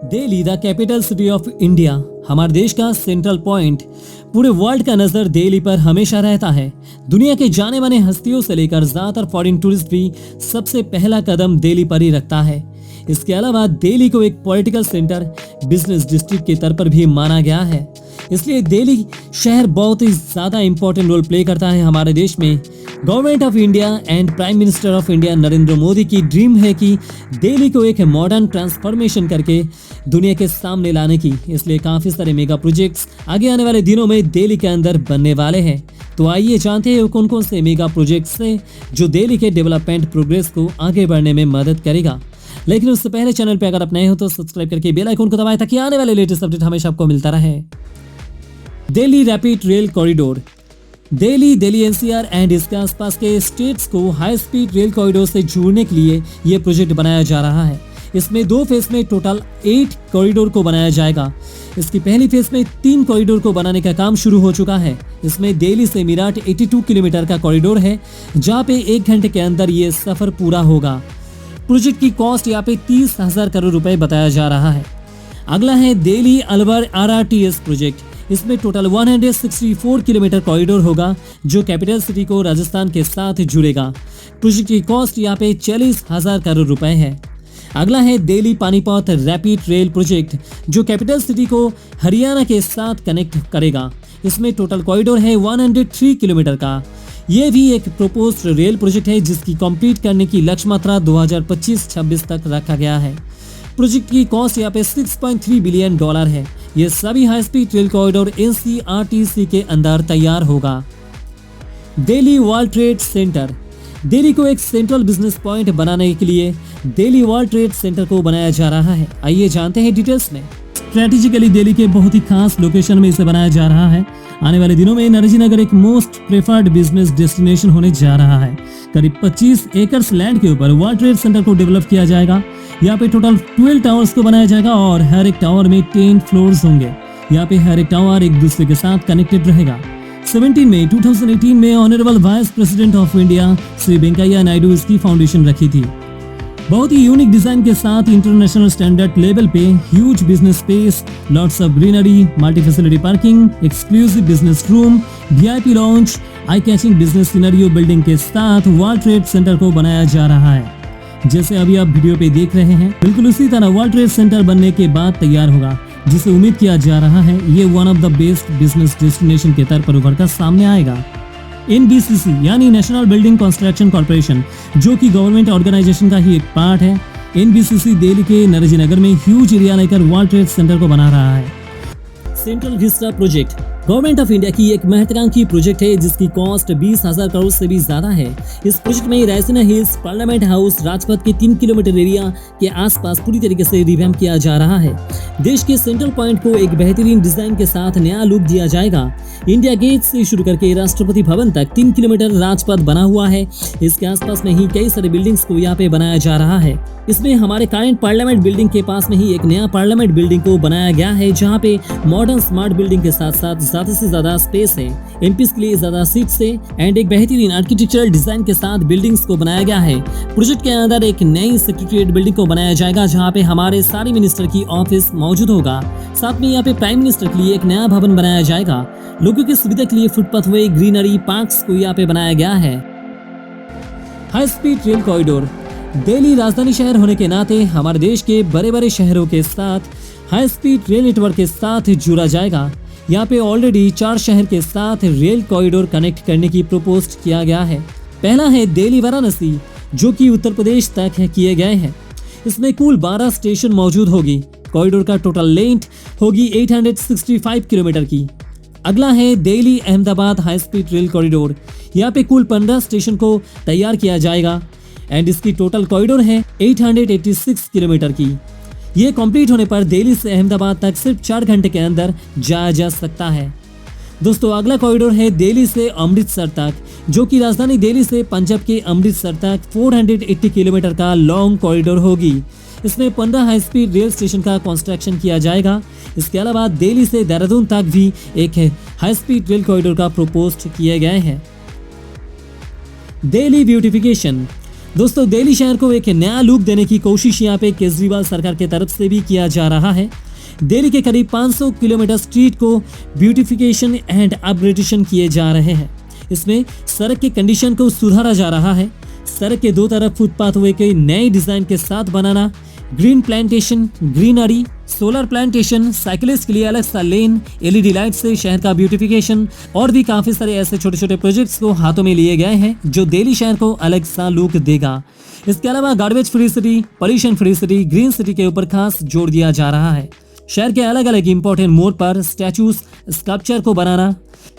Delhi the capital city of India, हमारे देश का सेंट्रल पॉइंट। पूरे वर्ल्ड का नजर दिल्ली पर हमेशा रहता है। दुनिया के जाने माने हस्तियों से लेकर ज्यादातर फॉरेन टूरिस्ट भी सबसे पहला कदम दिल्ली पर ही रखता है। इसके अलावा दिल्ली को एक पॉलिटिकल सेंटर, बिजनेस डिस्ट्रिक्ट के तौर पर भी माना गया है। इसलिए दिल्ली शहर बहुत ही ज्यादा इंपॉर्टेंट रोल प्ले करता है हमारे देश में। Government of India and prime minister of India Narendra Modi की ड्रीम है कि दिल्ली को एक मॉडर्न ट्रांसफॉर्मेशन करके दुनिया के सामने लाने की। इसलिए काफी सारे मेगा प्रोजेक्ट्स आगे आने वाले दिनों में दिल्ली के अंदर बनने वाले हैं। तो आइए जानते हैं कौन कौन से मेगा प्रोजेक्ट्स हैं जो दिल्ली के डेवलपमेंट प्रोग्रेस को आगे बढ़ने में मदद करेगा। लेकिन उससे पहले चैनल पे अगर आप नए हो तो सब्सक्राइब करके बेल आइकन को दबाएं ताकि आने वाले लेटेस्ट अपडेट हमेशा आपको मिलता रहे। Delhi rapid rail corridor. Delhi NCR and इसके आसपास के स्टेट्स को हाई स्पीड रेल कॉरिडोर से जोड़ने के लिए यह प्रोजेक्ट बनाया जा रहा है। इसमें 2 फेज में टोटल 8 कॉरिडोर को बनाया जाएगा। इसकी पहली फेज में 3 कॉरिडोर को बनाने का काम शुरू हो चुका है। इसमें दिल्ली से मीरठ 82 किलोमीटर का कॉरिडोर है, जहाँ पे 1 घंटे के अंदर ये सफर पूरा होगा। प्रोजेक्ट की कॉस्ट यहाँ पे 30,000 करोड़ रुपए बताया जा रहा है। अगला है दिल्ली अलवर RRTS प्रोजेक्ट। इसमें टोटल 164 किलोमीटर कॉरिडोर होगा जो कैपिटल सिटी को राजस्थान के साथ जुड़ेगा। प्रोजेक्ट की कॉस्ट यहाँ पे 40,000 करोड़ रुपए है। अगला है Delhi Panipat rapid rail project जो कैपिटल सिटी को हरियाणा के साथ कनेक्ट करेगा। इसमें टोटल कॉरिडोर है 103 किलोमीटर का। यह भी एक प्रोपोज्ड रेल प्रोजेक्ट है जिसकी कंप्लीट करने की लक्ष्य मात्रा 2025-26 तक रखा गया है। प्रोजेक्ट की कॉस्ट यहाँ पे $6.3 बिलियन है। ये सभी high speed rail corridor NCRTC के अंदर तैयार होगा। Delhi world trade centre. Delhi को एक सेंट्रल बिजनेस पॉइंट बनाने के लिए दिल्ली वर्ल्ड ट्रेड सेंटर को बनाया जा रहा है। आइए जानते हैं डिटेल्स में। स्ट्रेटेजिकली दिल्ली के बहुत ही खास लोकेशन में इसे बनाया जा रहा है। आने वाले दिनों में नरजी नगर एक मोस्ट प्रेफर्ड बिजनेस डेस्टिनेशन होने जा रहा है। करीब 25 एकर्स लैंड के ऊपर वर्ल्ड ट्रेड सेंटर को डेवलप किया जाएगा। यहाँ पे टोटल 12 टावर्स को बनाया जाएगा और हर एक टावर में 10 फ्लोर्स होंगे। यहाँ पे हर एक टावर एक दूसरे के साथ कनेक्टेड रहेगा। 17 मई 2018 में honourable vice president of India Shri Venkaiah Naidu इसकी फाउंडेशन रखी थी। बहुत ही यूनिक डिजाइन के साथ इंटरनेशनल स्टैंडर्ड लेवल पे huge business space, lots of greenery, multi facility parking, exclusive business room, VIP launch, eye catching business scenario building के साथ वर्ल्ड ट्रेड सेंटर को बनाया जा रहा है। जैसे अभी आप वीडियो पे देख रहे हैं, बिल्कुल उसी तरह वर्ल्ड ट्रेड सेंटर बनने के बाद तैयार होगा, जिसे उम्मीद किया जा रहा है ये one of the best business destination के तौर पर उभर कर सामने आएगा। NBCC यानी नेशनल बिल्डिंग कंस्ट्रक्शन कॉर्पोरेशन, जो कि गवर्नमेंट ऑर्गेनाइजेशन का ही एक पार्ट है, NBCC दिल्ली के नरजी नगर में ह्यूज एरिया लेकर वर्ल्ड ट्रेड सेंटर को बना रहा है। Central Vista project government of India की एक महत्वाकांक्षी प्रोजेक्ट है जिसकी कॉस्ट 20,000 करोड़ से भी ज्यादा है। इस प्रोजेक्ट में Raisina hills, parliament house, Rajpath के 3 किलोमीटर एरिया के आसपास पूरी तरीके से रिवैम्प किया जा रहा है। देश के सेंट्रल पॉइंट को एक बेहतरीन डिजाइन के साथ नया लुक दिया जाएगा। इंडिया गेट से शुरू करके राष्ट्रपति भवन तक 3 किलोमीटर राजपथ बना हुआ है। इसके आसपास में ही कई सारे बिल्डिंग्स को यहाँ पे बनाया जा रहा है। इसमें हमारे करंट पार्लियामेंट बिल्डिंग के पास में ही एक नया पार्लियामेंट बिल्डिंग को बनाया गया है, जहाँ पे मॉडर्न स्मार्ट बिल्डिंग के साथ साथ ज्यादा से ज्यादा स्पेस है, MPs के लिए ज्यादा सीट्स है एंड एक बेहतरीन आर्किटेक्चरल डिजाइन के साथ बिल्डिंग्स को बनाया गया है। प्रोजेक्ट के अंदर एक नई सेक्रेटरीट बिल्डिंग को बनाया जाएगा जहाँ पे हमारे सारे मिनिस्टर की ऑफिस मौजूद होगा। साथ में यहाँ पे प्राइम मिनिस्टर के लिए एक नया भवन बनाया जाएगा। लोगों की सुविधा के लिए फुटपाथ वे, ग्रीनरी, पार्क्स को यहाँ पे बनाया गया है। High speed rail corridor. Delhi राजधानी शहर होने के नाते हमारे देश के बड़े बड़े शहरों के साथ हाई स्पीड रेल नेटवर्क के साथ जुड़ा जाएगा। यहाँ पे ऑलरेडी 4 शहर के साथ रेल कॉरिडोर कनेक्ट करने की प्रपोज किया गया है। पहला है दिल्ली वाराणसी, जो कि उत्तर प्रदेश तक किए गए हैं। इसमें कुल 12 स्टेशन मौजूद होगी। कॉरिडोर का टोटल लेंथ होगी 865 किलोमीटर की। अगला है Delhi Ahmedabad high speed rail corridor. यहाँ पे कुल 15 स्टेशन को तैयार किया जाएगा एंड इसकी टोटल कॉरिडोर है 886 किलोमीटर की। ये कंप्लीट होने पर दिल्ली से अहमदाबाद तक सिर्फ 4 घंटे के अंदर जाया जा सकता है। दोस्तों अगला कॉरिडोर है दिल्ली से अमृतसर तक, जो कि राजधानी दिल्ली से पंजाब के अमृतसर तक 480 किलोमीटर का लॉन्ग कॉरिडोर होगी। इसमें 15 हाई स्पीड रेल स्टेशन का कंस्ट्रक्शन किया जाएगा। इसके अलावा दिल्ली से देहरादून तक भी एक हाई स्पीड रेल कॉरिडोर का प्रपोज किए गए हैं। दिल्ली ब्यूटिफिकेशन। दोस्तों दिल्ली शहर को एक नया लुक देने की कोशिश यहाँ पे केजरीवाल सरकार की तरफ से भी किया जा रहा है। दिल्ली के करीब 500 किलोमीटर स्ट्रीट को ब्यूटिफिकेशन एंड अपग्रेडेशन किए जा रहे हैं। इसमें सड़क की कंडीशन को सुधारा जा रहा है। सड़क के दो तरफ फुटपाथ वे के नए डिजाइन के साथ बनाना, green plantation, greenery, solar plantation, cyclist के लिए अलग सा लेन, एलईडी लाइट से शहर का ब्यूटिफिकेशन और भी काफी सारे ऐसे छोटे छोटे प्रोजेक्ट्स को हाथों में लिए गए हैं जो दिल्ली शहर को अलग सा लुक देगा। इसके अलावा garbage free city, pollution free city, green city के ऊपर खास जोर दिया जा रहा है। शहर के अलग अलग इंपॉर्टेंट मोड़ पर स्टैचूज, स्कल्पचर को बनाना,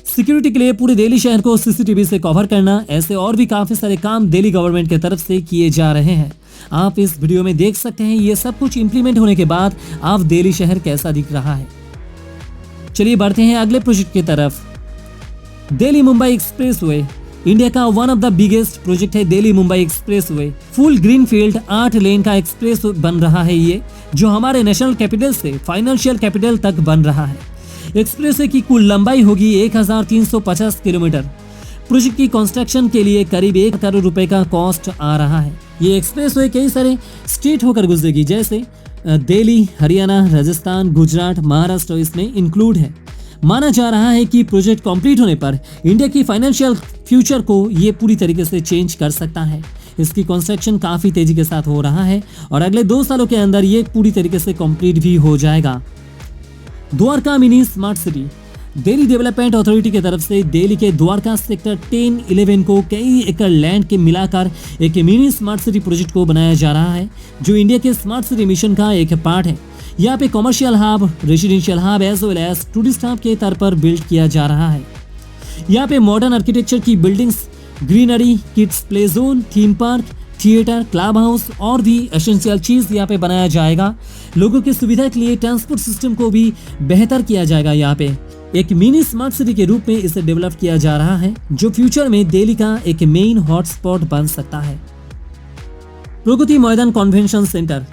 सिक्योरिटी के लिए पूरे दिल्ली शहर को सीसीटीवी से कवर करना, ऐसे और भी काफी सारे काम दिल्ली गवर्नमेंट की तरफ से किए जा रहे हैं। आप इस वीडियो में देख सकते हैं ये सब कुछ इंप्लीमेंट होने के बाद आप दिल्ली शहर कैसा दिख रहा है। चलिए बढ़ते हैं अगले प्रोजेक्ट की तरफ। दिल्ली मुंबई एक्सप्रेसवे इंडिया का one of the biggest project है। Delhi Mumbai expressway full greenfield 8 lane का एक्सप्रेस बन रहा है ये, जो हमारे नेशनल कैपिटल से फाइनेंशियल कैपिटल तक बन रहा है। एक्सप्रेसवे की कुल लंबाई होगी 1350 किलोमीटर। प्रोजेक्ट की कंस्ट्रक्शन के लिए करीब 1 करोड़ रुपए का कॉस्ट आ रहा है। ये एक्सप्रेसवे कई सारे स्टेट होकर गुजरेगी, जैसे दिल्ली, हरियाणा, राजस्थान, गुजरात, महाराष्ट्र इसमें इंक्लूड है। माना जा रहा है कि प्रोजेक्ट कंप्लीट होने पर इंडिया की फाइनेंशियल फ्यूचर को ये पूरी तरीके से चेंज कर सकता है। इसकी कंस्ट्रक्शन काफी तेजी के साथ हो रहा है और अगले 2 सालों के अंदर ये पूरी तरीके से कंप्लीट भी हो जाएगा। Dwarka mini smart city Delhi development authority की तरफ से दिल्ली के द्वारका सेक्टर 10-11 को कई एकड़ लैंड के मिलाकर एक मिनी स्मार्ट सिटी प्रोजेक्ट को बनाया जा रहा है, जो इंडिया के स्मार्ट सिटी मिशन का एक पार्ट है। यहाँ पे commercial hub, residential hub as well as tourist hub के तौर पर बिल्ड किया जा रहा है। यहाँ पे मॉडर्न आर्किटेक्चर की buildings, greenery, kids play zone, theme park, theatre, club house और भी एसेंशियल चीज यहाँ पे बनाया जाएगा। लोगों की सुविधा के लिए ट्रांसपोर्ट सिस्टम को भी बेहतर किया जाएगा। यहाँ पे एक मिनी स्मार्ट सिटी के रूप में इसे डेवलप किया जा रहा है, जो फ्यूचर में दिल्ली का एक मेन हॉटस्पॉट बन सकता है। Pragati Maidan convention centre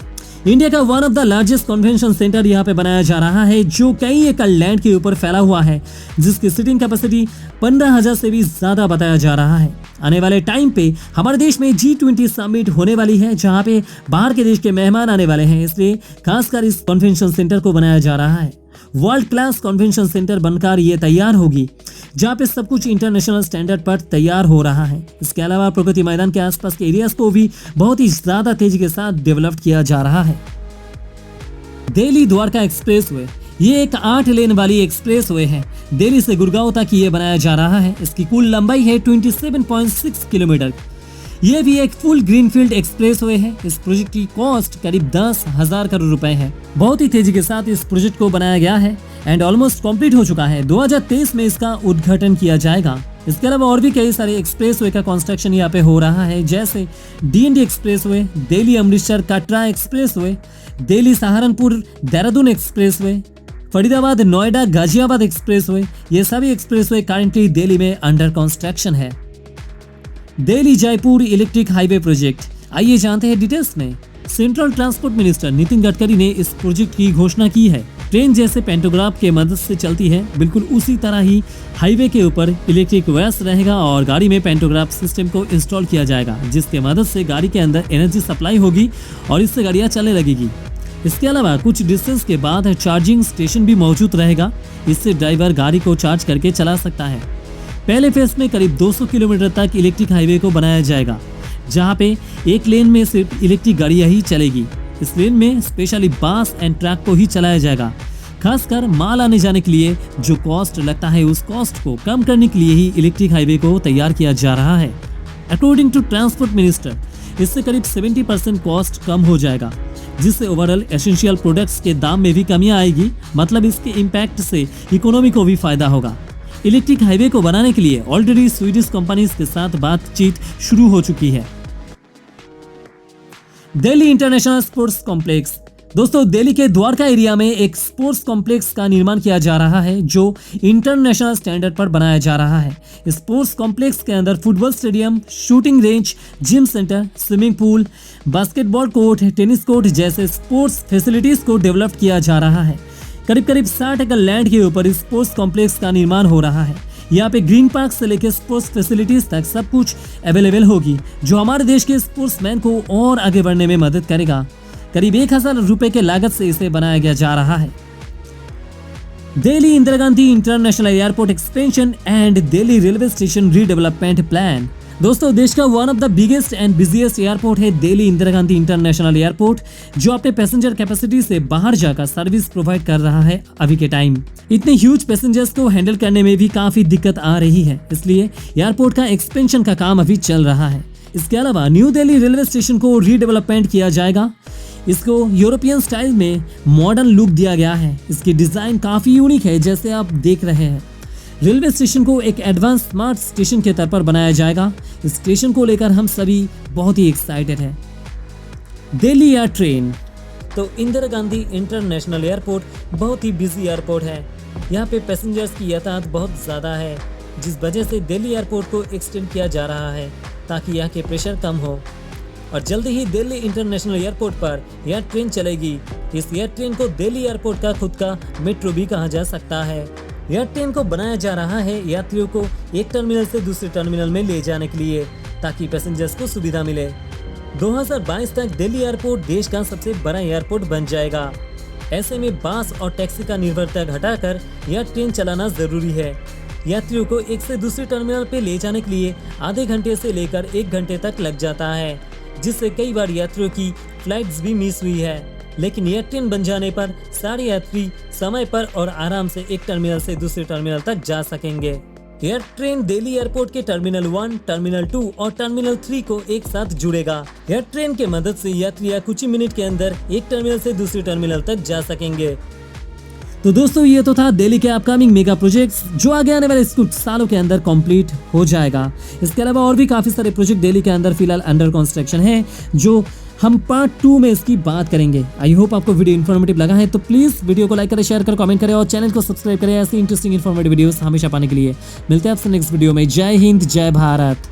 India का one of the largest convention centre यहाँ पे बनाया जा रहा है, जो कई एकड़ लैंड के ऊपर फैला हुआ है, जिसकी सीटिंग कैपेसिटी 15,000 से भी ज्यादा बताया जा रहा है। आने वाले टाइम पे हमारे देश में G20 समिट होने वाली है, जहाँ पे बाहर के देश के मेहमान आने वाले हैं, इसलिए खासकर इस कन्वेंशन सेंटर को बनाया जा रहा है। वर्ल्ड क्लास कन्वेंशन सेंटर बनकर ये तैयार होगी, जहाँ पे सब कुछ इंटरनेशनल स्टैंडर्ड पर तैयार हो रहा है। इसके अलावा प्रगति मैदान के आसपास के एरियाज को भी बहुत ही ज्यादा तेजी के साथ डेवलप किया जा रहा है। दिल्ली द्वारका एक्सप्रेसवे ये एक 8 लेन वाली एक्सप्रेसवे है। दिल्ली से गुड़गांव तक ये बनाया जा रहा है। इसकी कुल लंबाई है 27.6 किलोमीटर। यह भी एक फुल ग्रीनफील्ड एक्सप्रेसवे है। इस प्रोजेक्ट की कॉस्ट करीब 10,000 करोड़ रुपए है। बहुत ही तेजी के साथ इस प्रोजेक्ट को बनाया गया है एंड ऑलमोस्ट कंप्लीट हो चुका है। 2023 में इसका उद्घाटन किया जाएगा। इसके अलावा और भी कई सारे एक्सप्रेसवे का कंस्ट्रक्शन यहाँ पे हो रहा है, जैसे DND expressway, Delhi Amritsar Katra expressway, Delhi Saharanpur Dehradun expressway, Faridabad Noida Ghaziabad expressway. ये सभी एक्सप्रेसवे करंटली दिल्ली में अंडर कंस्ट्रक्शन है। Delhi Jaipur electric highway project, आइए जानते हैं डिटेल्स में। Central transport minister Nitin Gadkari ने इस प्रोजेक्ट की घोषणा की है। ट्रेन जैसे पेंटोग्राफ के मदद से चलती है, बिल्कुल उसी तरह ही हाईवे के ऊपर इलेक्ट्रिक वायर्स रहेगा और गाड़ी में पेंटोग्राफ सिस्टम को इंस्टॉल किया जाएगा, जिसके मदद से गाड़ी के अंदर एनर्जी सप्लाई होगी और इससे गाड़ियां चलने लगेगी। इसके अलावा कुछ डिस्टेंस के बाद चार्जिंग स्टेशन भी मौजूद रहेगा। इससे ड्राइवर गाड़ी को चार्ज करके चला सकता है। पहले फेज में करीब 200 किलोमीटर तक इलेक्ट्रिक हाईवे को बनाया जाएगा, जहां पे एक लेन में सिर्फ इलेक्ट्रिक गाड़ियां ही चलेगी। इस लेन में स्पेशली बस एंड ट्रक को ही चलाया जाएगा। खासकर माल आने जाने के लिए जो कॉस्ट लगता है, उस कॉस्ट को कम करने के लिए ही इलेक्ट्रिक हाईवे को तैयार किया जा रहा है। अकॉर्डिंग टू ट्रांसपोर्ट मिनिस्टर, इससे करीब 70% कॉस्ट कम हो जाएगा, जिससे ओवरऑल एसेंशियल प्रोडक्ट्स के दाम में भी कमी आएगी। मतलब इसके इम्पैक्ट से इकोनॉमी को भी फायदा होगा। इलेक्ट्रिक हाईवे को बनाने के लिए ऑलरेडी स्वीडिश कंपनीज के साथ बातचीत शुरू हो चुकी है। दिल्ली इंटरनेशनल स्पोर्ट्स कॉम्प्लेक्स दोस्तों, दिल्ली के द्वारका एरिया में एक स्पोर्ट्स कॉम्प्लेक्स का निर्माण किया जा रहा है, जो इंटरनेशनल स्टैंडर्ड पर बनाया जा रहा है। स्पोर्ट्स कॉम्प्लेक्स के अंदर football stadium, shooting range, gym centre, swimming pool, basketball court, tennis court जैसे स्पोर्ट्स फैसिलिटीज को डेवलप किया जा रहा है। करीब 60 एकड़ लैंड के ऊपर स्पोर्ट्स कॉम्प्लेक्स का निर्माण हो रहा है। यहाँ पे ग्रीन पार्क से लेकर स्पोर्ट्स फैसिलिटीज तक सब कुछ अवेलेबल होगी, जो हमारे देश के स्पोर्ट्समैन को और आगे बढ़ने में मदद करेगा। करीब 1000 रुपए के लागत से इसे बनाया गया जा रहा है। Delhi Indira Gandhi international airport expansion and Delhi railway station redevelopment plan. दोस्तों, देश का one of the biggest and busiest airport है दिल्ली इंदिरा गांधी इंटरनेशनल एयरपोर्ट, जो अपने पैसेंजर कैपेसिटी से बाहर जाकर सर्विस प्रोवाइड कर रहा है अभी के टाइम। इतने ह्यूज पैसेंजर्स को हैंडल करने में भी काफी दिक्कत आ रही है, इसलिए एयरपोर्ट का एक्सपेंशन का काम अभी चल रहा है। इसके अलावा न्यू दिल्ली रेलवे स्टेशन को रीडेवलपमेंट किया जाएगा। इसको यूरोपियन स्टाइल में मॉडर्न लुक दिया गया है। इसकी डिजाइन काफी यूनिक है, जैसे आप देख रहे हैं। रेलवे स्टेशन को एक एडवांस स्मार्ट स्टेशन के तौर पर बनाया जाएगा। इस स्टेशन को लेकर हम सभी बहुत ही एक्साइटेड हैं। Delhi air train. तो इंदिरा गांधी इंटरनेशनल एयरपोर्ट बहुत ही बिजी एयरपोर्ट है। यहाँ पे पैसेंजर्स की यातायात बहुत ज़्यादा है, जिस वजह से दिल्ली एयरपोर्ट को एक्सटेंड किया जा रहा है ताकि यहाँ के प्रेशर कम हो। और जल्दी ही दिल्ली इंटरनेशनल एयरपोर्ट पर एयर ट्रेन चलेगी। इस एयर ट्रेन को दिल्ली एयरपोर्ट का खुद का मेट्रो भी कहा जा सकता है। एयर ट्रेन को बनाया जा रहा है यात्रियों को एक टर्मिनल से दूसरे टर्मिनल में ले जाने के लिए, ताकि पैसेंजर्स को सुविधा मिले। 2022 तक दिल्ली एयरपोर्ट देश का सबसे बड़ा एयरपोर्ट बन जाएगा। ऐसे में बस और टैक्सी का निर्भरता घटाकर एयर ट्रेन चलाना जरूरी है। यात्रियों को एक से दूसरे टर्मिनल पे ले जाने के लिए आधे घंटे से लेकर 1 घंटे तक लग जाता है, जिससे कई बार यात्रियों की फ्लाइट्स भी मिस हुई है। लेकिन एयर ट्रेन बन जाने पर सारे यात्री समय पर और आराम से एक टर्मिनल से दूसरे टर्मिनल तक जा सकेंगे। एयर ट्रेन दिल्ली एयरपोर्ट के टर्मिनल 1, टर्मिनल 2 और टर्मिनल 3 को एक साथ जुड़ेगा। एयर ट्रेन के मदद से यात्री कुछ ही मिनट के अंदर एक टर्मिनल से दूसरे टर्मिनल तक जा सकेंगे। तो दोस्तों, ये तो था दिल्ली के अपकमिंग मेगा प्रोजेक्ट्स, जो आगे आने वाले कुछ सालों के अंदर कंप्लीट हो जाएगा। इसके अलावा और भी काफी सारे प्रोजेक्ट दिल्ली के अंदर फिलहाल अंडर कंस्ट्रक्शन है, जो हम पार्ट 2 में इसकी बात करेंगे। आई होप आपको वीडियो इन्फॉर्मेटिव लगा है, तो प्लीज वीडियो को लाइक करें, शेयर करें, कमेंट करें और चैनल को सब्सक्राइब करें ऐसी इंटरेस्टिंग इन्फॉर्मेटिव वीडियोस हमेशा पाने के लिए। मिलते हैं आपसे नेक्स्ट वीडियो में। जय हिंद, जय भारत।